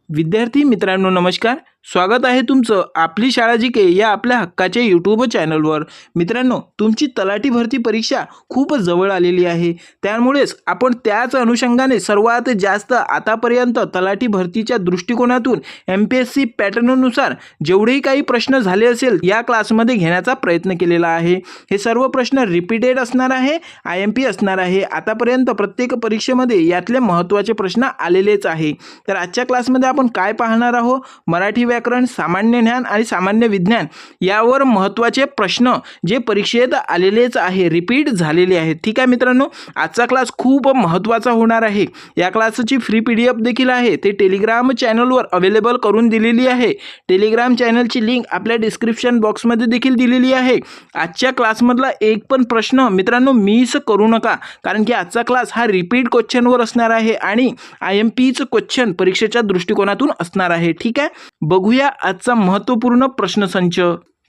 विद्यार्थी मित्रांनो नमस्कार. स्वागत आहे तुमचं आपली शाळा जिके या आपल्या हक्काच्या यूट्यूब चॅनलवर. मित्रांनो, तुमची तलाठी भरती परीक्षा खूप जवळ आलेली आहे. त्यामुळेच आपण त्याच अनुषंगाने सर्वात जास्त आतापर्यंत तलाठी भरतीच्या दृष्टिकोनातून MPSC पॅटर्ननुसार जेवढेही काही प्रश्न झाले असेल या क्लासमध्ये घेण्याचा प्रयत्न केलेला आहे. हे सर्व प्रश्न रिपीटेड असणार आहे, IMP असणार आहे. आतापर्यंत प्रत्येक परीक्षेमध्ये यातले महत्त्वाचे प्रश्न आलेलेच आहे. तर आजच्या क्लासमध्ये आपण काय पाहणार आहोत? मराठी व्याकरण, सामान्य ज्ञान आणि सामान्य विज्ञान यावर महत्त्वाचे प्रश्न जे परीक्षेत आलेलेच आहे, रिपीट झालेले आहेत. ठीक आहे मित्रांनो, आजचा क्लास खूप महत्त्वाचा होणार आहे. या क्लासची फ्री PDF देखील आहे, ते टेलिग्राम चॅनलवर अवेलेबल करून दिलेली आहे. टेलिग्राम चॅनलची लिंक आपल्या डिस्क्रिप्शन बॉक्समध्ये देखील दिलेली आहे. आजच्या क्लासमधला एक पण प्रश्न मित्रांनो मिस करू नका, कारण की आजचा क्लास हा रिपीट क्वेश्चनवर असणार आहे आणि IMPच क्वेश्चन परीक्षेच्या दृष्टिकोनातून असणार आहे. ठीक आहे, बघूया आजचा महत्त्वपूर्ण प्रश्नसंच.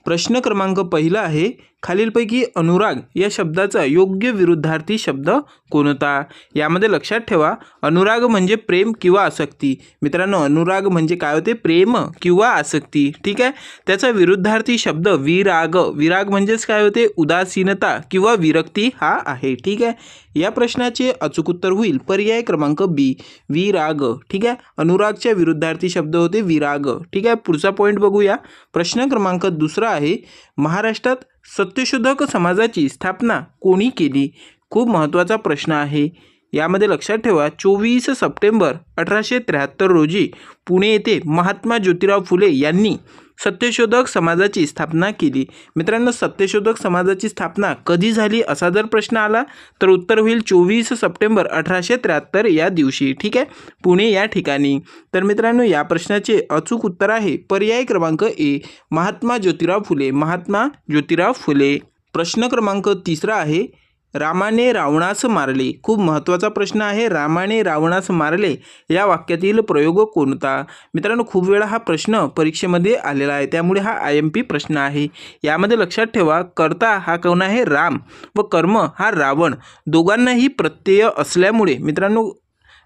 प्रश्न क्रमांक पहिला आहे, खालीलपैकी अनुराग या शब्दाचा योग्य विरुद्धार्थी शब्द कोणता? यामध्ये लक्षात ठेवा, अनुराग म्हणजे प्रेम किंवा आसक्ती. मित्रांनो, अनुराग म्हणजे काय होते? प्रेम किंवा आसक्ती. ठीक आहे, त्याचा विरुद्धार्थी शब्द विराग. विराग म्हणजेच काय होते? उदासीनता किंवा विरक्ती हा आहे. ठीक आहे, या प्रश्नाचे अचूक उत्तर होईल पर्याय क्रमांक B, विराग. ठीक आहे, अनुरागच्या विरुद्धार्थी शब्द होते विराग. ठीक आहे, पुढचा पॉईंट बघूया. प्रश्न क्रमांक दुसरा आहे, महाराष्ट्रात सत्यशोधक समाजाची स्थापना कोणी केली? खूप महत्त्वाचा प्रश्न आहे. यामध्ये लक्षात ठेवा, 24 सप्टेंबर 1873 रोजी पुणे येथे महात्मा ज्योतिराव फुले यांनी सत्यशोधक समाजाची स्थापना केली. मित्रांनो, सत्यशोधक समाजाची स्थापना कधी झाली असा जर प्रश्न आला तर उत्तर होईल 24 सप्टेंबर 1873 या दिवशी. ठीक आहे, पुणे या ठिकाणी. तर मित्रांनो, या प्रश्नाचे अचूक उत्तर आहे पर्याय क्रमांक A, महात्मा ज्योतिराव फुले. महात्मा ज्योतिराव फुले. प्रश्न क्रमांक तिसरा आहे, रामाने रावणास मारले. खूप महत्त्वाचा प्रश्न आहे. रामाने रावणास मारले या वाक्यातील प्रयोग कोणता? मित्रांनो, खूप वेळा हा प्रश्न परीक्षेमध्ये आलेला आहे, त्यामुळे हा IMP प्रश्न आहे. यामध्ये लक्षात ठेवा, कर्ता हा कोण आहे? राम, व कर्म हा रावण. दोघांनाही प्रत्यय असल्यामुळे मित्रांनो,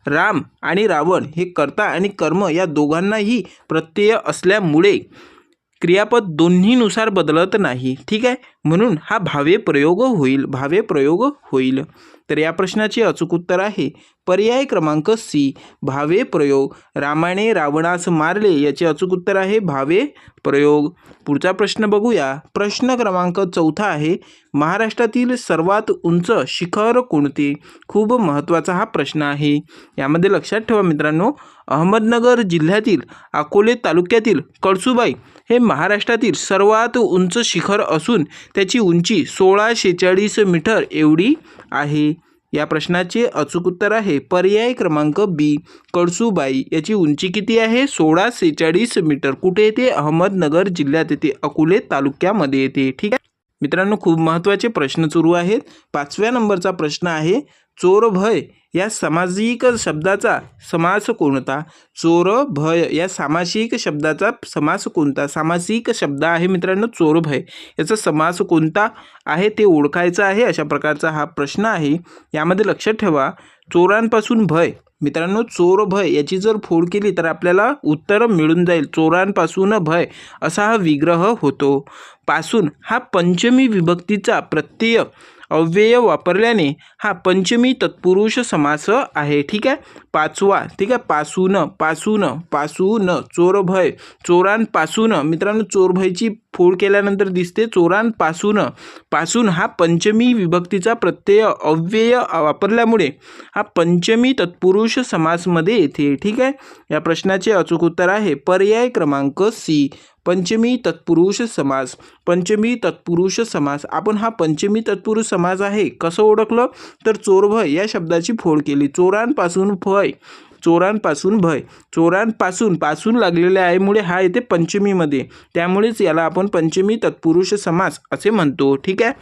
राम आणि रावण हे कर्ता आणि कर्म या दोघांनाही प्रत्यय असल्यामुळे क्रियापद दोन्हीनुसार बदलत नाही. ठीक आहे, म्हणून हा भावे प्रयोग होईल. भावे प्रयोग होईल. तर या प्रश्नाचे अचूक उत्तर आहे पर्याय क्रमांक C, भावे प्रयोग. रामाने रावणास मारले याचे अचूक उत्तर आहे भावे प्रयोग. पुढचा प्रश्न बघूया. प्रश्न क्रमांक चौथा आहे, महाराष्ट्रातील सर्वात उंच शिखर कोणते? खूप महत्त्वाचा हा प्रश्न आहे. यामध्ये लक्षात ठेवा मित्रांनो, अहमदनगर जिल्ह्यातील अकोले तालुक्यातील कळसुबाई हे महाराष्ट्रातील सर्वात उंच शिखर असून त्याची उंची 1646 मीटर एवढी आहे. या प्रश्नाचे अचूक उत्तर आहे पर्याय क्रमांक B, कळसुबाई. याची उंची किती आहे? 1646 मीटर. कुठे येते? अहमदनगर जिल्ह्यात येते, अकोले तालुक्यामध्ये येते. ठीक आहे मित्रांनो, खूप महत्त्वाचे प्रश्न सुरू आहेत. 5व्या नंबरचा प्रश्न आहे, चोर भय या सामासिक शब्दाचा समास कोणता? चोर भय या सामासिक शब्दाचा समास कोणता? सामासिक शब्द आहे मित्रांनो चोर भय, याचा समास कोणता आहे ते ओळखायचं आहे. अशा प्रकारचा हा प्रश्न आहे. यामध्ये लक्षात ठेवा, चोरांपासून भय. मित्रांनो, चोर भय याची जर फोड केली तर आपल्याला उत्तर मिळून जाईल. चोरांपासून भय असा हा विग्रह होतो. पासून हा पंचमी विभक्तीचा प्रत्यय अव्यय वापरल्याने हा पंचमी तत्पुरुष समास आहे. ठीक आहे, पाचवा. ठीक आहे, पासून, पासून, पासून, चोर भय, चोरांपासून. मित्रांनो, चोर भयची फोड केल्यानंतर दिसते चोरांपासून. पासून हा पंचमी विभक्तीचा प्रत्यय अव्यय वापरल्यामुळे हा पंचमी तत्पुरुष समासमध्ये येते. ठीक आहे, या प्रश्नाचे अचूक उत्तर आहे पर्याय क्रमांक C, पंचमी तत्पुरुष समास. पंचमी तत्पुरुष समास. आपण हा पंचमी तत्पुरुष समास आहे कसं ओळखलं? तर चोर भय या शब्दाची फोड केली. चोरांपासून भय, चोरांपासून भय, चोरांपासून पासून लागलेले आहे मुळे हा येते पंचमीमध्ये, त्यामुळेच याला आपण पंचमी तत्पुरुष समास असे म्हणतो. ठीक आहे.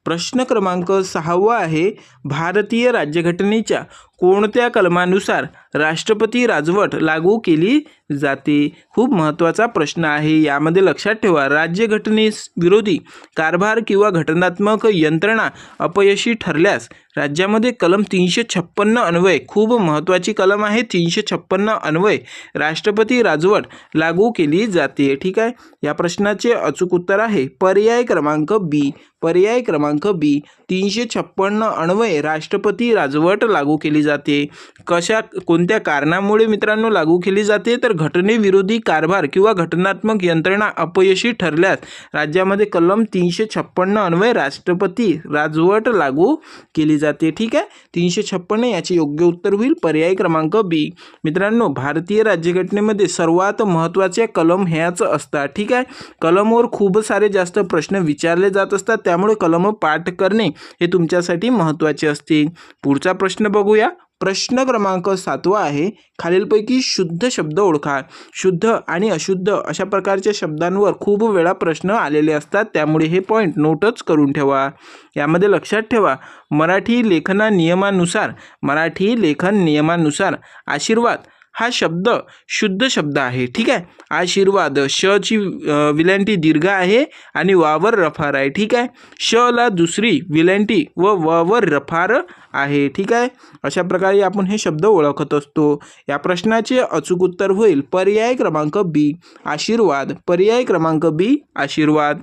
प्रश्न क्रमांक 6 आहे, भारतीय राज्यघटनेच्या कोणत्या कलमानुसार राष्ट्रपती राजवट लागू केली जाते? खूप महत्त्वाचा प्रश्न आहे. यामध्ये लक्षात ठेवा, राज्यघटनेस विरोधी कारभार किंवा घटनात्मक यंत्रणा अपयशी ठरल्यास राज्यामध्ये कलम 356 अन्वये, खूप महत्त्वाची कलम आहे 356 अन्वये राष्ट्रपती राजवट लागू केली जाते. ठीक आहे. या प्रश्नाचे अचूक उत्तर आहे पर्याय क्रमांक बी. पर्याय क्रमांक बी. 356 अन्वये राष्ट्रपती राजवट लागू केली जाते. कोणत्या कारणामुळे मित्रांनो लागू केली जाते? तर घटनेविरोधी कारभार किंवा घटनात्मक यंत्रणा अपयशी ठरल्यास राज्यामध्ये कलम 356 अन्वये राष्ट्रपती राजवट लागू केली जाते. ठीक आहे. 356 याचे योग्य उत्तर होईल पर्याय क्रमांक बी. मित्रांनो, भारतीय राज्यघटनेमध्ये सर्वात महत्त्वाचे कलम ह्याच असतात. ठीक आहे. कलमवर खूप सारे जास्त प्रश्न विचारले जात असतात, त्यामुळे कलम पाठ करणे हे तुमच्यासाठी महत्त्वाचे असते. पुढचा प्रश्न बघूया. प्रश्न क्रमांक 7 आहे, खालीलपैकी शुद्ध शब्द ओळखा. शुद्ध आणि अशुद्ध अशा प्रकारच्या शब्दांवर खूप वेळा प्रश्न आलेले असतात, त्यामुळे हे पॉईंट नोटच करून ठेवा. यामध्ये लक्षात ठेवा, मराठी लेखन नियमानुसार आशीर्वाद हा शब्द शुद्ध शब्द आहे. ठीक आहे. आशीर्वाद, श ची विलंटी दीर्घ आहे आणि वावर रफार आहे. ठीक आहे. श ला दुसरी विलंटी व वावर रफार आहे. ठीक आहे. अशा प्रकारे आपण हे शब्द ओळखत असतो. या प्रश्नाचे अचूक उत्तर होईल पर्याय क्रमांक बी, आशीर्वाद. पर्याय क्रमांक बी, आशीर्वाद.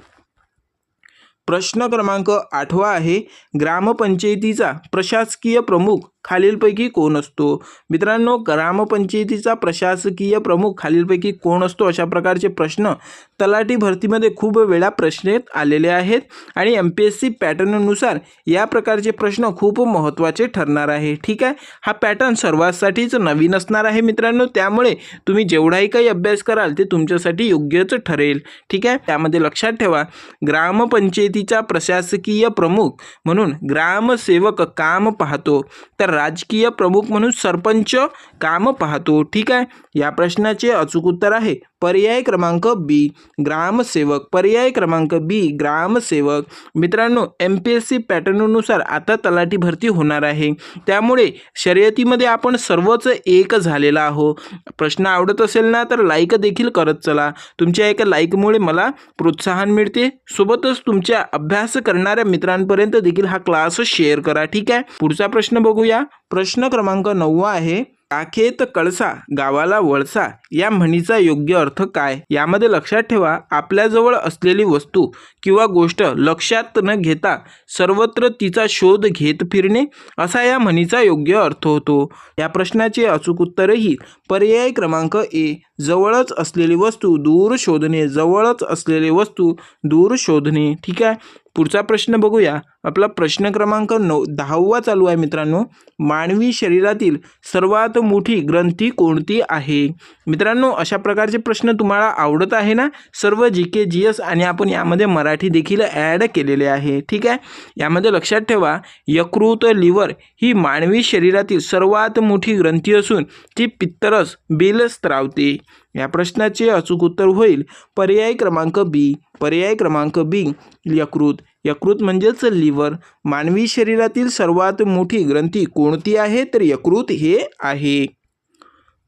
प्रश्न क्रमांक 8 आहे, ग्रामपंचायतीचा प्रशासकीय प्रमुख खालीलपैकी कोण असतो? मित्रांनो, ग्रामपंचायतीचा प्रशासकीय प्रमुख खालीलपैकी कोण असतो? अशा प्रकारचे प्रश्न तलाठी भरतीमध्ये खूप वेळा प्रश्न आलेले आहेत आणि MPSC पॅटर्ननुसार या प्रकारचे प्रश्न खूप महत्त्वाचे ठरणार आहे. ठीक आहे. हा पॅटर्न सर्वांसाठीच नवीन असणार आहे मित्रांनो, त्यामुळे तुम्ही जेवढाही काही अभ्यास कराल ते तुमच्यासाठी योग्यच ठरेल. ठीक आहे. त्यामध्ये लक्षात ठेवा, ग्रामपंचायतीचा प्रशासकीय प्रमुख म्हणून ग्रामसेवक काम पाहतो, तर राजकीय प्रमुख म्हणून सरपंच काम पाहतो. ठीक आहे. या प्रश्नाचे अचूक उत्तर आहे पर्याय क्रमांक बी, ग्रामसेवक. पर्याय क्रमांक बी, ग्रामसेवक. मित्रांनो, MPSC पॅटर्ननुसार आता तलाठी भरती होणार आहे, त्यामुळे शर्यतीमध्ये आपण सर्वच एक झालेला आहो. प्रश्न आवडत असेल ना तर लाईक देखील करत चला. तुमच्या एका लाईकमुळे मला प्रोत्साहन मिळते, सोबतच तुमच्या अभ्यास करणाऱ्या मित्रांपर्यंत देखील हा क्लास शेअर करा. ठीक आहे. पुढचा प्रश्न बघूया. प्रश्न क्रमांक 9 आहे, आखेत कळसा गावाला वळसा या म्हणीचा योग्य अर्थ काय? यामध्ये लक्षात ठेवा, आपल्याजवळ असलेली वस्तू किंवा गोष्ट लक्षात न घेता सर्वत्र तिचा शोध घेत फिरणे असा या म्हणीचा योग्य अर्थ होतो. या प्रश्नाचे अचूक उत्तरही पर्याय क्रमांक ए, जवळच असलेली वस्तू दूर शोधणे. जवळच असलेली वस्तू दूर शोधणे. ठीक आहे. पुढचा प्रश्न बघूया. आपला प्रश्न क्रमांक 10 चालू आहे मित्रांनो. मानवी शरीरातील सर्वात मोठी ग्रंथी कोणती आहे? मित्रांनो, अशा प्रकारचे प्रश्न तुम्हाला आवडत आहे ना? सर्व GK GS आणि आपण यामध्ये मराठी देखील ॲड केलेले आहे. ठीक आहे. यामध्ये लक्षात ठेवा, यकृत, लिव्हर ही मानवी शरीरातील सर्वात मोठी ग्रंथी असून ती पित्तरस बिल स्त्रावते. या प्रश्नाचे अचूक उत्तर होईल पर्याय क्रमांक बी. पर्याय क्रमांक बी, यकृत. यकृत म्हणजेच लिव्हर. मानवी शरीरातील सर्वात मोठी ग्रंथी कोणती आहे? तर यकृत हे आहे.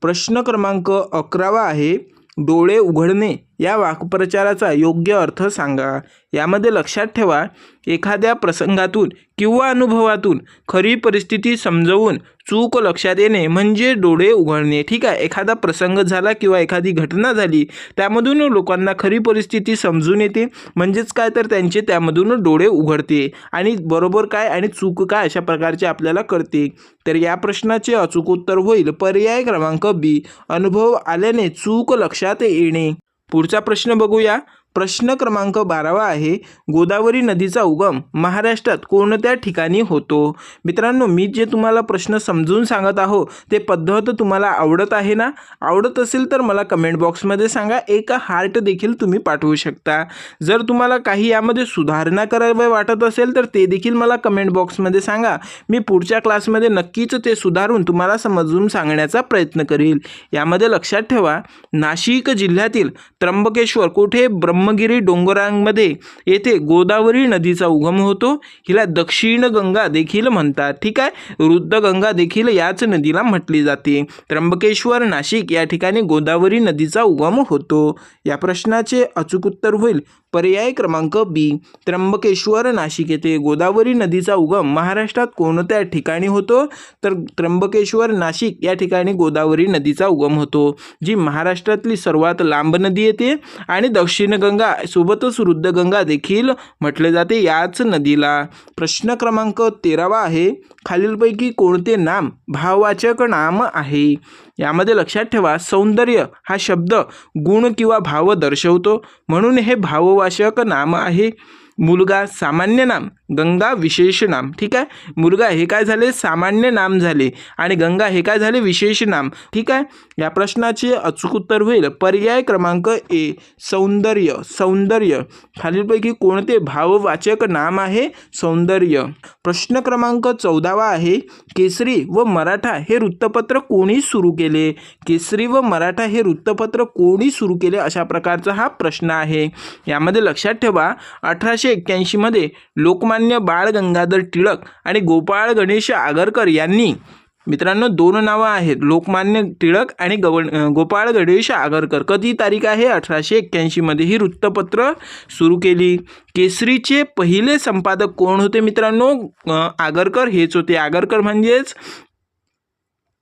प्रश्न क्रमांक 11 आहे, डोळे उघडणे या वाक्प्रचाराचा योग्य अर्थ सांगा. यामध्ये लक्षात ठेवा, एखाद्या प्रसंगातून किंवा अनुभवातून खरी परिस्थिती समजवून चूक लक्षात येणे म्हणजे डोळे उघडणे. ठीक आहे. एखादा प्रसंग झाला किंवा एखादी घटना झाली, त्यामधून लोकांना खरी परिस्थिती समजून येते, म्हणजेच काय तर त्यांचे त्यामधून डोळे उघडते आणि बरोबर काय आणि चूक काय अशा प्रकारचे आपल्याला कळते. तर या प्रश्नाचे अचूक उत्तर होईल पर्याय क्रमांक बी, अनुभव आल्याने चूक लक्षात येणे. पुढचा प्रश्न बघूया. प्रश्न क्रमांक 12 आहे, गोदावरी नदीचा उगम महाराष्ट्रात कोणत्या ठिकाणी होतो? मित्रांनो, मी जे तुम्हाला प्रश्न समजून सांगत आहो ते पद्धत तुम्हाला आवडत आहे ना? आवडत असेल तर मला कमेंट बॉक्समध्ये सांगा. एक हार्ट देखील तुम्ही पाठवू शकता. जर तुम्हाला काही यामध्ये सुधारणा करावी वाटत असेल तर ते देखील मला कमेंट बॉक्समध्ये सांगा. मी पुढच्या क्लासमध्ये नक्कीच ते सुधारून तुम्हाला समजून सांगण्याचा प्रयत्न करेल. यामध्ये लक्षात ठेवा, नाशिक जिल्ह्यातील त्र्यंबकेश्वर कोठे ब्रह्मगिरी डोंगरांमध्ये येथे गोदावरी नदीचा उगम होतो. हिला दक्षिण गंगा देखील म्हणतात. ठीक आहे, रुद्रगंगा देखील याच नदीला म्हटली जाते. त्र्यंबकेश्वर नाशिक या ठिकाणी गोदावरी नदीचा उगम होतो. या प्रश्नाचे अचूक उत्तर होईल पर्याय क्रमांक बी. त्र्यंबकेश्वर नाशिक येथे गोदावरी नदीचा उगम महाराष्ट्रात कोणत्या ठिकाणी होतो? तर त्र्यंबकेश्वर नाशिक या ठिकाणी गोदावरी नदीचा उगम होतो, जी महाराष्ट्रातली सर्वात लांब नदी येते आणि दक्षिण गंगा सोबतच रुद्रगंगा देखील म्हटले जाते याच नदीला. प्रश्न क्रमांक 13 आहे, खालीलपैकी कोणते नाम भाववाचक नाम आहे? यामध्ये लक्षात ठेवा, सौंदर्य हा शब्द गुण किंवा भाव दर्शवतो, म्हणून हे भाववाचक नाम आहे. मुलगा सामान्य नाम, गंगा विशेष नाम. ठीक आहे, मुलगा हे काय झाले? सामान्य नाम झाले आणि गंगा हे काय झाले? विशेष नाम. ठीक आहे, या प्रश्नाचे अचूक उत्तर होईल पर्याय क्रमांक ए. सौंदर्य. सौंदर्य खालीलपैकी कोणते भाववाचक नाम आहे? सौंदर्य. प्रश्न क्रमांक 14 आहे, केसरी व मराठा हे वृत्तपत्र कोणी सुरू केले? केसरी व मराठा हे वृत्तपत्र कोणी सुरू केले? अशा प्रकारचा हा प्रश्न आहे. यामध्ये लक्षात ठेवा, 1881 मध्ये लोकमान्य बाळ गंगाधर टिळक आणि गोपाळ गणेश आगरकर यांनी, मित्रांनो 2 नावं आहेत, लोकमान्य टिळक आणि गोपाळ गणेश आगरकर. कधी तारीख आहे? 1881 मध्ये ही वृत्तपत्र सुरू केली. केसरीचे पहिले संपादक कोण होते मित्रांनो? आगरकर हेच होते. आगरकर म्हणजेच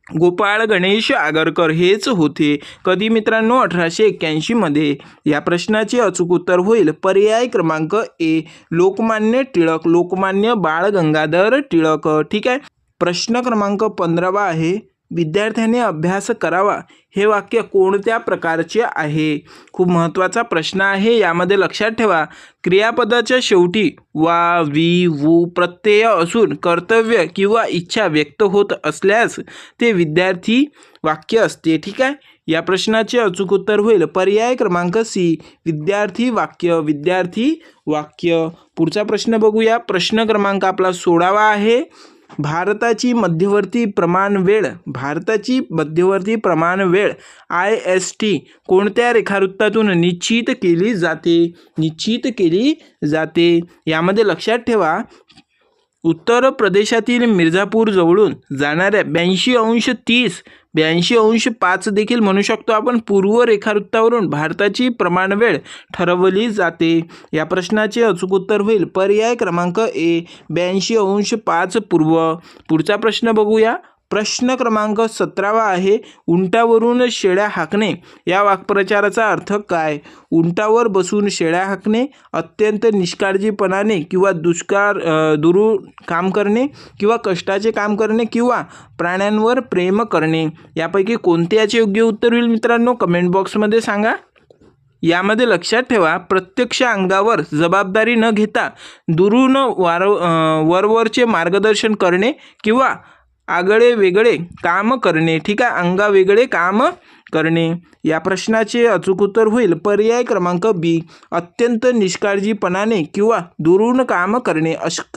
गोपाळ गणेश आगरकर हेच होते. कधी मित्रांनो? 1881 मध्ये. या प्रश्नाचे अचूक उत्तर होईल पर्याय क्रमांक ए. लोकमान्य टिळक. लोकमान्य बाळ गंगाधर टिळक. ठीक आहे. प्रश्न क्रमांक 15 आहे, विद्यार्थ्याने अभ्यास करावा हे वाक्य कोणत्या प्रकारचे आहे? खूप महत्त्वाचा प्रश्न आहे. यामध्ये लक्षात ठेवा, क्रियापदाच्या शेवटी वा, वी, वू प्रत्यय असून कर्तव्य किंवा इच्छा व्यक्त होत असल्यास ते विद्यार्थी वाक्य असते. ठीक आहे, या प्रश्नाचे अचूक उत्तर होईल पर्याय क्रमांक सी. विद्यार्थी वाक्य. विद्यार्थी वाक्य. पुढचा प्रश्न बघूया. प्रश्न क्रमांक आपला 16 आहे, भारताची मध्यवर्ती प्रमाण वेळ. भारताची मध्यवर्ती प्रमाण वेळ IST कोणत्या रेखावृत्तातून निश्चित केली जाते? निश्चित केली जाते. यामध्ये लक्षात ठेवा, उत्तर प्रदेशातील मिर्झापूर जवळून जाणाऱ्या 82°30 82°5 देखील म्हणू शकतो आपण पूर्व रेखावृत्तावरून भारताची प्रमाणवेळ ठरवली जाते. या प्रश्नाचे अचूक उत्तर होईल पर्याय क्रमांक ए. 82°5 पूर्व. पुढचा प्रश्न बघूया. प्रश्न क्रमांक 17 आहे, उंटावरून शेळ्या हाकणे या वाक्प्रचाराचा अर्थ काय? उंटावर बसून शेळ्या हाकणे, अत्यंत निष्काळजीपणाने किंवा दुरून काम करणे किंवा कष्टाचे काम करणे किंवा प्राण्यांवर प्रेम करणे. यापैकी कोणते याचे योग्य उत्तर होईल मित्रांनो? कमेंट बॉक्समध्ये सांगा. यामध्ये लक्षात ठेवा, प्रत्यक्ष अंगावर जबाबदारी न घेता दुरून वरवरचे मार्गदर्शन करणे किंवा आगळे वेगळे काम करणे. ठीक आहे, अंगा वेगळे काम करणे. या प्रश्नाचे अचूक उत्तर होईल पर्याय क्रमांक बी. अत्यंत निष्काळजीपणाने किंवा दुरून काम करणे.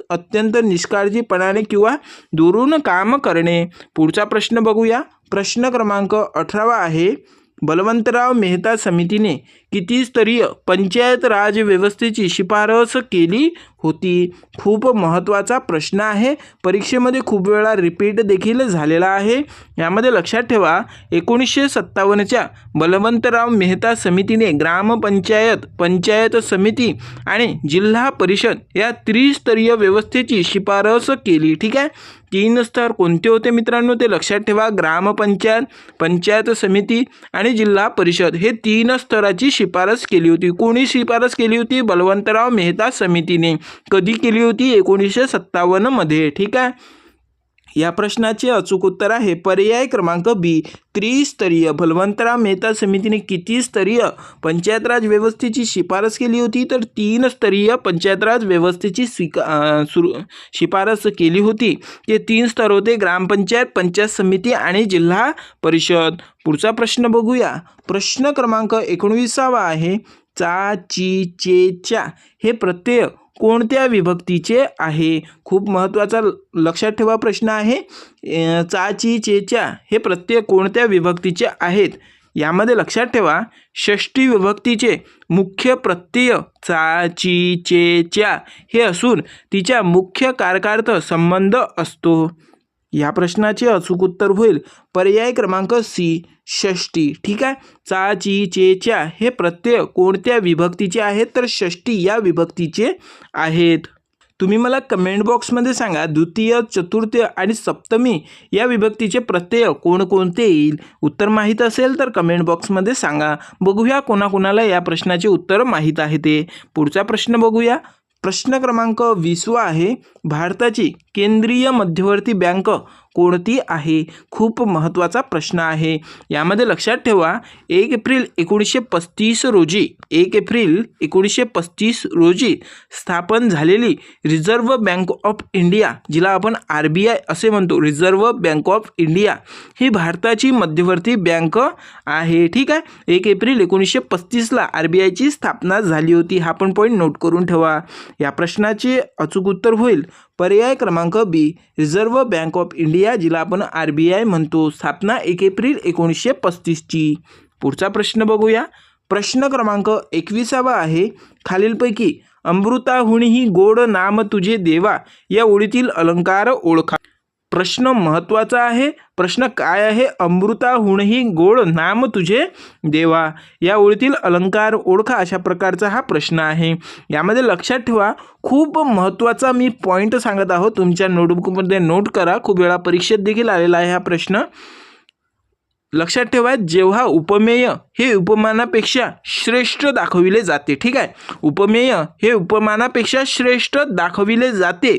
अत्यंत निष्काळजीपणाने किंवा दुरून काम करणे. पुढचा प्रश्न बघूया. प्रश्न क्रमांक 18 आहे, बलवंतराव मेहता समितीने किती स्तरीय पंचायत राज व्यवस्थेची शिफारस केली होती? खूप महत्त्वाचा प्रश्न आहे. परीक्षेमध्ये खूप वेळा रिपीट देखील झालेला आहे. यामध्ये लक्षात ठेवा, 1957च्या बलवंतराव मेहता समितीने ग्रामपंचायत, पंचायत समिती आणि जिल्हा परिषद या त्रिस्तरीय व्यवस्थेची शिफारस केली. ठीक आहे, 3 स्तर कोणते होते मित्रांनो? ते लक्षात ठेवा, ग्रामपंचायत, पंचायत समिती आणि जिल्हा परिषद हे 3 स्तराची शिफारस केली होती. कोणी शिफारस केली होती? बलवंतराव मेहता समितीने. कधी केली होती? 1957 मध्ये. ठीक आहे, या प्रश्नाचे अचूक उत्तर आहे पर्याय क्रमांक बी. त्रिस्तरीय. बलवंतराव मेहता समितीने किती स्तरीय पंचायत राज व्यवस्थेची शिफारस केली होती? तर 3 स्तरीय पंचायत राज व्यवस्थेची शिफारस केली होती. ते 3 स्तर होते, ग्रामपंचायत, पंचायत समिती आणि जिल्हा परिषद. पुढचा प्रश्न बघूया. प्रश्न क्रमांक 19 आहे, चा, ची, चे, च्या हे प्रत्यय कोणत्या विभक्तीचे आहे? खूप महत्त्वाचा लक्षात ठेवा प्रश्न आहे. चा, ची, चे, च्या हे प्रत्यय कोणत्या विभक्तीचे आहेत? यामध्ये लक्षात ठेवा षष्टी विभक्तीचे मुख्य प्रत्यय चा, ची, चे, च्या हे असून तिच्या मुख्य कारकार्थ संबंध असतो. या प्रश्नाचे अचूक उत्तर होईल पर्याय क्रमांक सी, षष्टी. ठीक आहे. चा, ची, चे, च्या हे प्रत्यय कोणत्या विभक्तीचे आहेत तर षष्टी या विभक्तीचे आहेत. तुम्ही मला कमेंट बॉक्समध्ये सांगा द्वितीय, चतुर्थी आणि सप्तमी या विभक्तीचे प्रत्यय कोणकोणते येईल. उत्तर माहीत असेल तर कमेंट बॉक्समध्ये सांगा. बघूया कोणाकोणाला या प्रश्नाचे उत्तर माहीत आहे ते. पुढचा प्रश्न बघूया. प्रश्न क्रमांक 20 आहे. भारताची केंद्रीय मध्यवर्ती बँक कोणती आहे? खूप महत्त्वाचा प्रश्न आहे. यामध्ये लक्षात ठेवा 1 एप्रिल 1935 रोजी 1 एप्रिल 1935 रोजी स्थापन झालेली रिझर्व्ह बँक ऑफ इंडिया, जिला आपण RBI असे म्हणतो, रिझर्व्ह बँक ऑफ इंडिया ही भारताची मध्यवर्ती बँक आहे. ठीक आहे. 1 एप्रिल 1935ला RBIची स्थापना झाली होती. हा पण पॉईंट नोट करून ठेवा. या प्रश्नाचे अचूक उत्तर होईल पर्याय क्रमांक बी, रिझर्व्ह बँक ऑफ इंडिया, जिला आपण RBI म्हणतो. स्थापना 1 एप्रिल 1935ची. पुढचा प्रश्न बघूया. प्रश्न क्रमांक 21 आहे. खालीलपैकी अमृताहुनीही गोड नाम तुझे देवा या ओळीतील अलंकार ओळखा. प्रश्न महत्त्वाचा आहे. प्रश्न काय आहे? अमृताहुनही गोड नाम तुझे देवा या ओळीतील अलंकार ओळखा, अशा प्रकारचा हा प्रश्न आहे. यामध्ये लक्षात ठेवा खूप महत्त्वाचा मी पॉईंट सांगत आहोत, तुमच्या नोटबुकमध्ये नोट करा. खूप वेळा परीक्षेत देखील आलेला आहे हा प्रश्न. लक्षात ठेवा जेव्हा उपमेय हे उपमानापेक्षा श्रेष्ठ दाखविले जाते. ठीक आहे. उपमेय हे उपमानापेक्षा श्रेष्ठ दाखविले जाते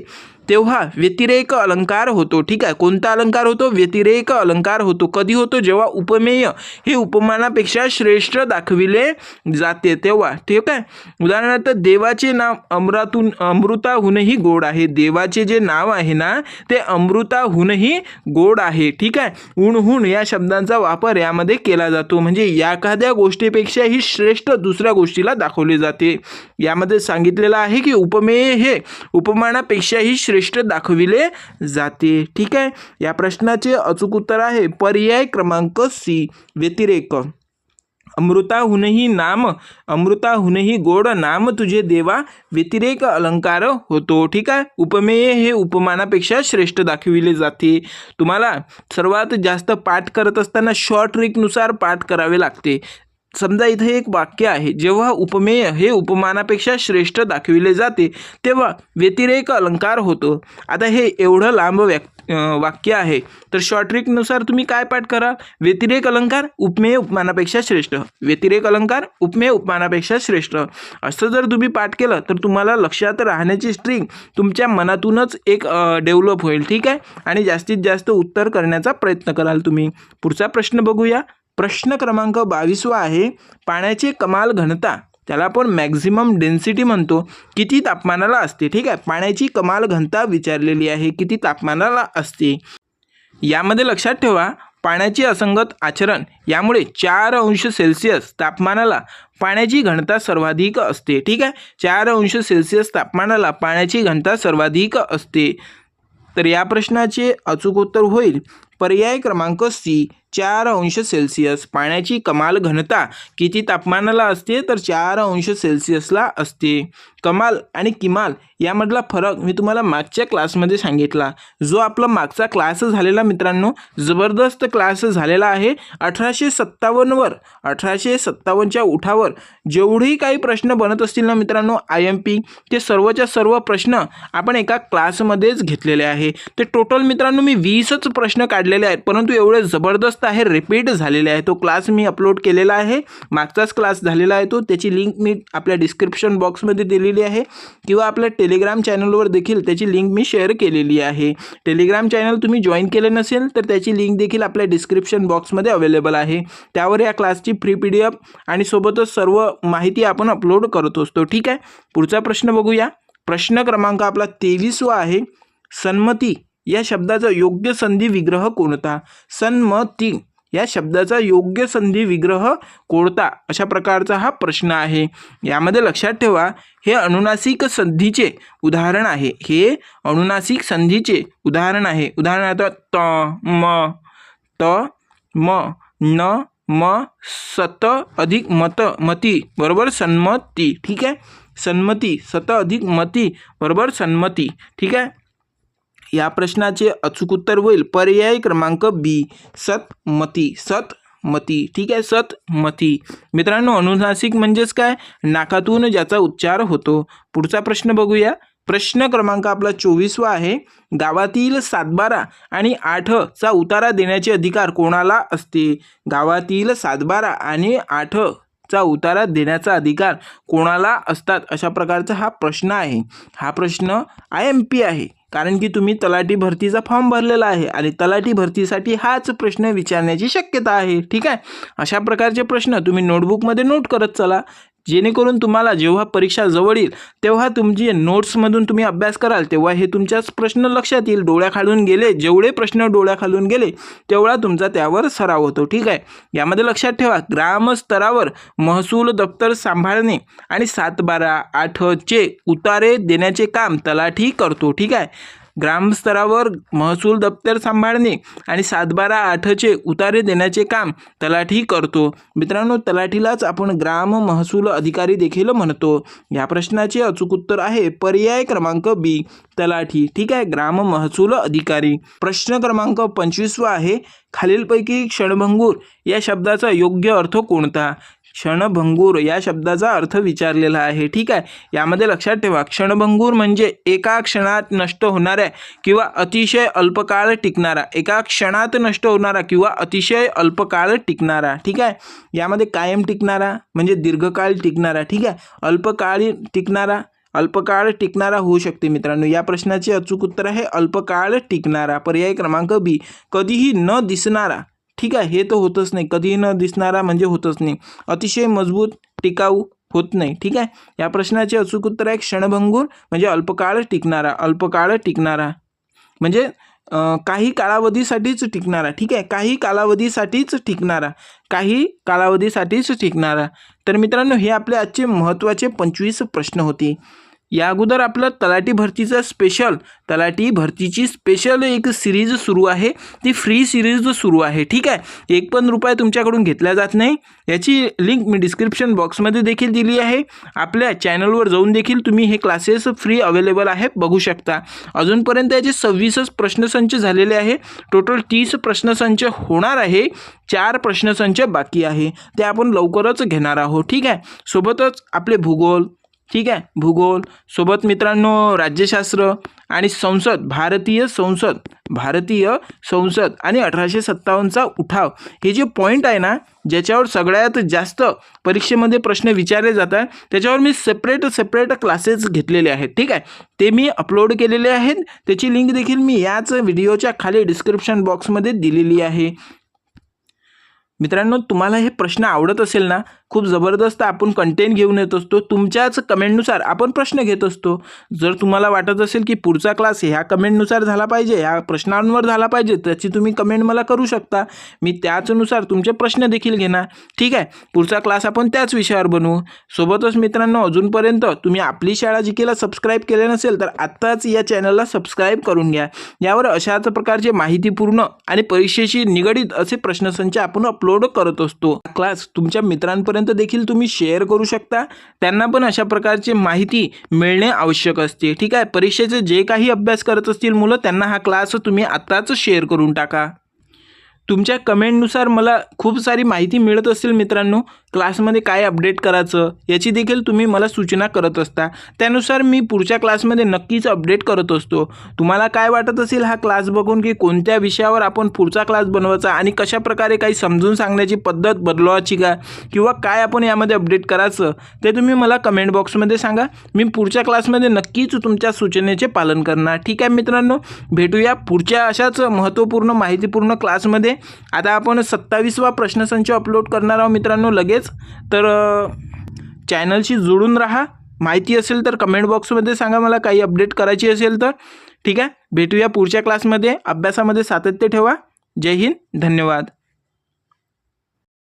तेव्हा व्यतिरेक अलंकार होतो. ठीक आहे. कोणता अलंकार होतो? व्यतिरेक अलंकार होतो. कधी होतो? जेव्हा उपमेय हे उपमानापेक्षा श्रेष्ठ दाखविले जाते तेव्हा. ठीक आहे. उदाहरणार्थ देवाचे नाव अमृताहूनही गोड आहे. देवाचे जे नाव आहे ना ते अमृताहूनही गोड आहे. ठीक आहे. हुन या शब्दांचा वापर यामध्ये केला जातो, म्हणजे एखाद्या गोष्टीपेक्षाही श्रेष्ठ दुसऱ्या गोष्टीला दाखवले जाते. यामध्ये सांगितलेलं आहे की उपमेय हे उपमानापेक्षाही श्रेष्ठ दाखविले जाते. ठीक आहे. या प्रश्नाचे अचूक उत्तर आहे पर्याय क्रमांक सी, व्यतिरेक. अमृताहुनही गोड नाम तुझे देवा व्यतिरेक अलंकार होतो. ठीक आहे. उपमेय हे उपमानापेक्षा श्रेष्ठ दाखविले जाते. तुम्हाला सर्वात जास्त पाठ करत असताना शॉर्ट ट्रिकनुसार पाठ करावे लागते. समजा इथे एक वाक्य आहे, जेव्हा उपमेय हे उपमानापेक्षा श्रेष्ठ दाखविले जाते तेव्हा व्यतिरेक अलंकार होतो. आता हे एवढं लांब वाक्य आहे तर शॉर्ट ट्रिकनुसार तुम्ही काय पाठ करा? व्यतिरेक अलंकार उपमेय उपमानापेक्षा श्रेष्ठ, व्यतिरेक अलंकार उपमेय उपमानापेक्षा श्रेष्ठ, असं जर तुम्ही पाठ केलं तर तुम्हाला लक्षात राहण्याची स्ट्रिंग तुमच्या मनातूनच एक डेव्हलप होईल. ठीक आहे. आणि जास्तीत जास्त उत्तर करण्याचा प्रयत्न कराल तुम्ही. पुढचा प्रश्न बघूया. प्रश्न क्रमांक 22 आहे. पाण्याची कमाल घनता, त्याला आपण मॅक्झिमम डेन्सिटी म्हणतो, किती तापमानाला असते? ठीक आहे. पाण्याची कमाल घनता विचारलेली आहे, किती तापमानाला असते? यामध्ये लक्षात ठेवा पाण्याचे असंगत आचरण यामुळे 4 अंश सेल्सिअस तापमानाला पाण्याची घनता सर्वाधिक असते. ठीक आहे. 4 अंश सेल्सिअस तापमानाला पाण्याची घनता सर्वाधिक असते. तर या प्रश्नाचे अचूक उत्तर होईल पर्याय क्रमांक सी, 4 अंश सेल्सिअस. पाण्याची कमाल घनता किती तापमानाला असते तर 4 अंश सेल्सिअसला असते. कमाल आणि किमाल यामधला फरक मी तुम्हाला मागच्या क्लासमध्ये सांगितला. जो आपला मागचा क्लास झालेला मित्रांनो, जबरदस्त क्लास झालेला आहे. 1857वर 1857च्या उठावर जेवढेही काही प्रश्न बनत असतील ना मित्रांनो IMP, ते सर्वच्या सर्व प्रश्न आपण एका क्लासमध्येच घेतलेले आहे. ते टोटल मित्रांनो मी 20च प्रश्न काढलेले आहेत, परंतु एवढे जबरदस्त आहे, रिपीट झालेले आहे. तो क्लास मी अपलोड केलेला आहे, मागचाच क्लास झालेला आहे तो. त्याची लिंक मी आपल्या डिस्क्रिप्शन बॉक्समध्ये दिलेली आहे किंवा आपल्या टेलिग्राम चॅनलवर देखील त्याची लिंक मी शेअर केलेली आहे. टेलिग्राम चॅनल तुम्ही जॉईन केले नसेल तर त्याची लिंक देखील आपल्या डिस्क्रिप्शन बॉक्समध्ये अवेलेबल आहे. त्यावर या क्लासची फ्री PDF आणि सोबतच सर्व माहिती आपण अपलोड करत असतो. ठीक आहे. पुढचा प्रश्न बघूया. प्रश्न क्रमांक आपला 23 आहे. सन्मती या शब्दाचा योग्य संधी विग्रह कोणता? सन्मती या शब्दाचा योग्य संधी विग्रह कोणता? अशा प्रकारचा हा प्रश्न आहे. यामध्ये लक्षात ठेवा हे अनुनासिक संधीचे उदाहरण आहे. हे अनुनासिक संधीचे उदाहरण आहे. उदाहरणार्थ त, म, न, सत अधिक मती बरोबर सन्मती. ठीक आहे, सन्मती, सत अधिक मती बरोबर सन्मती. ठीक आहे, या प्रश्नाचे अचूक उत्तर होईल पर्याय क्रमांक बी, सतमती. सतमती. ठीक आहे, सतमती. मित्रांनो, अनुनासिक म्हणजेच काय? नाकातून ज्याचा उच्चार होतो. पुढचा प्रश्न बघूया. प्रश्न क्रमांक आपला 24वा आहे. गावातील 7-12 आणि 8चा उतारा देण्याचे अधिकार कोणाला असते? गावातील 7-12 आणि 8चा उतारा देण्याचा अधिकार कोणाला असतात? अशा प्रकारचा हा प्रश्न आहे. हा प्रश्न IMP आहे, कारण की तुम्ही तलाठी भरतीचा फॉर्म भरलेला आहे आणि तलाठी भरतीसाठी हाच प्रश्न विचारण्याची शक्यता आहे. ठीक आहे, अशा प्रकारचे प्रश्न तुम्ही नोटबुकमध्ये नोट करत चला, जेणेकरून तुम्हाला जेव्हा परीक्षा जवळ येईल तेव्हा तुमची नोट्समधून तुम्ही अभ्यास कराल तेव्हा हे तुमच्याच प्रश्न लक्षात येईल. डोळ्याखालून गेले, जेवढे प्रश्न डोळ्याखालून गेले तेवढा तुमचा त्यावर सराव होतो. ठीक आहे, यामध्ये लक्षात ठेवा, ग्रामस्तरावर महसूल दप्तर सांभाळणे आणि 7-12 8चे उतारे देण्याचे काम तलाठी करतो. ठीक आहे, ग्रामस्तरावर महसूल दप्तर सांभाळणे आणि 7-12 8चे उतारे देण्याचे काम तलाठी करतो. मित्रांनो, तलाठीलाच आपण ग्राम महसूल अधिकारी देखील म्हणतो. या प्रश्नाचे अचूक उत्तर आहे पर्याय क्रमांक बी, तलाठी. ठीक आहे, ग्राम महसूल अधिकारी. प्रश्न क्रमांक 25वा आहे. खालीलपैकी क्षणभंगूर या शब्दाचा योग्य अर्थ कोणता? क्षणभंगूर या शब्दाचा अर्थ विचारलेला आहे. ठीक आहे, यामध्ये लक्षात ठेवा, क्षणभंगूर म्हणजे एका क्षणात नष्ट होणाऱ्या किंवा अतिशय अल्पकाळ टिकणारा. एका क्षणात नष्ट होणारा किंवा अतिशय अल्पकाळ टिकणारा. ठीक आहे, यामध्ये कायम टिकणारा म्हणजे दीर्घकाळ टिकणारा. ठीक आहे, अल्पकाळ टिकणारा होऊ शकते. मित्रांनो, या प्रश्नाचे अचूक उत्तर आहे अल्पकाळ टिकणारा, पर्याय क्रमांक बी. कधीही न दिसणारा. ठीक आहे, हे तर होतच नाही, कधीही न दिसणारा म्हणजे होतच नाही. अतिशय मजबूत, टिकाऊ होत नाही. ठीक आहे, या प्रश्नाचे अचूक उत्तर आहे क्षणभंगूर म्हणजे अल्पकाळ टिकणारा. अल्पकाळ टिकणारा म्हणजे काही कालावधीसाठीच टिकणारा. ठीक आहे, काही कालावधीसाठीच टिकणारा, काही कालावधीसाठीच टिकणारा. तर मित्रांनो, हे आपले आजचे महत्त्वाचे 25 प्रश्न होते. या अगोदर आपलं तलाठी भरतीची स्पेशल एक सिरीज सुरू आहे, ती फ्री सिरीज सुरू आहे. ठीक आहे, 1 पण रुपया तुमच्याकडून घेतला जात नाही. याची लिंक मी डिस्क्रिप्शन बॉक्समध्ये देखील दिली आहे. आपल्या चॅनलवर जाऊन देखील तुम्ही हे क्लासेस फ्री अवेलेबल आहे, बघू शकता. अजूनपर्यंत याचे 26 प्रश्नसंच झालेले आहे. टोटल 30 प्रश्नसंच होणार आहे. 4 प्रश्नसंच बाकी आहे, ते आपण लवकरच घेणार आहोत. ठीक आहे, सोबतच आपले भूगोल. ठीक आहे, भूगोल सोबत मित्रांनो राज्यशास्त्र आणि भारतीय संसद आणि 1857चा उठाव, हे जे पॉईंट आहे ना, ज्याच्यावर सगळ्यात जास्त परीक्षेमध्ये प्रश्न विचारले जातात, त्याच्यावर मी सेपरेट क्लासेस घेतलेले आहेत. ठीक आहे, ते मी अपलोड केलेले आहेत. त्याची लिंक देखील मी याच व्हिडिओच्या खाली डिस्क्रिप्शन बॉक्समध्ये दिलेली आहे. मित्रांनो, तुम्हाला हे प्रश्न आवडत असेल ना, खूप जबरदस्त आपण कंटेंट घेऊन येत असतो. तुमच्याच कमेंटनुसार आपण प्रश्न घेत असतो. जर तुम्हाला वाटत असेल की पुढचा क्लास ह्या कमेंटनुसार झाला पाहिजे, ह्या प्रश्नांवर झाला पाहिजे, त्याची तुम्ही कमेंट मला करू शकता. मी त्याचनुसार तुमचे प्रश्न देखील घेणार. ठीक आहे, पुढचा क्लास आपण त्याच विषयावर बनवू. सोबतच मित्रांनो, अजूनपर्यंत तुम्ही आपली शाळा जीकेला सबस्क्राईब केले नसेल तर आत्ताच या चॅनलला सबस्क्राईब करून घ्या. यावर अशाच प्रकारचे माहितीपूर्ण आणि परीक्षेशी निगडित असे प्रश्नसंच आपण अपलोड करत असतो. क्लास तुमच्या मित्रांपर्यंत देखील तुम्ही शेअर करू शकता. त्यांना पण अशा प्रकारची माहिती मिळणे आवश्यक असते. ठीक आहे, परीक्षेचे जे काही अभ्यास करत असतील मुलं, त्यांना हा क्लास तुम्ही आत्ताच शेअर करून टाका. तुमच्या कमेंटनुसार मला खूप सारी माहिती मिळत असेल. मित्रांनो, क्लासमध्ये काय अपडेट करायचं याची देखील तुम्ही मला सूचना करत असता. त्यानुसार मी पुढच्या क्लासमध्ये नक्कीच अपडेट करत असतो. तुम्हाला काय वाटत असेल हा क्लास बघून की कोणत्या विषयावर आपण पुढचा क्लास बनवायचा आणि कशा प्रकारे काही समजून सांगण्याची पद्धत बदलवायची का, किंवा काय आपण यामध्ये अपडेट करायचं, ते तुम्ही मला कमेंट बॉक्समध्ये सांगा. मी पुढच्या क्लासमध्ये नक्कीच तुमच्या सूचनेचे पालन करणार. ठीक आहे मित्रांनो, भेटूया पुढच्या अशाच महत्त्वपूर्ण माहितीपूर्ण क्लासमध्ये. आता आपण 27वा प्रश्नसंच अपलोड करणार आहोत मित्रांनो लगेच. तर चॅनलशी जोडून राहा. माहिती असेल तर कमेंट बॉक्समध्ये सांगा मला, काही अपडेट करायची असेल तर. ठीक आहे, भेटूया पुढच्या क्लासमध्ये. अभ्यासामध्ये सातत्य ठेवा. जय हिंद, धन्यवाद.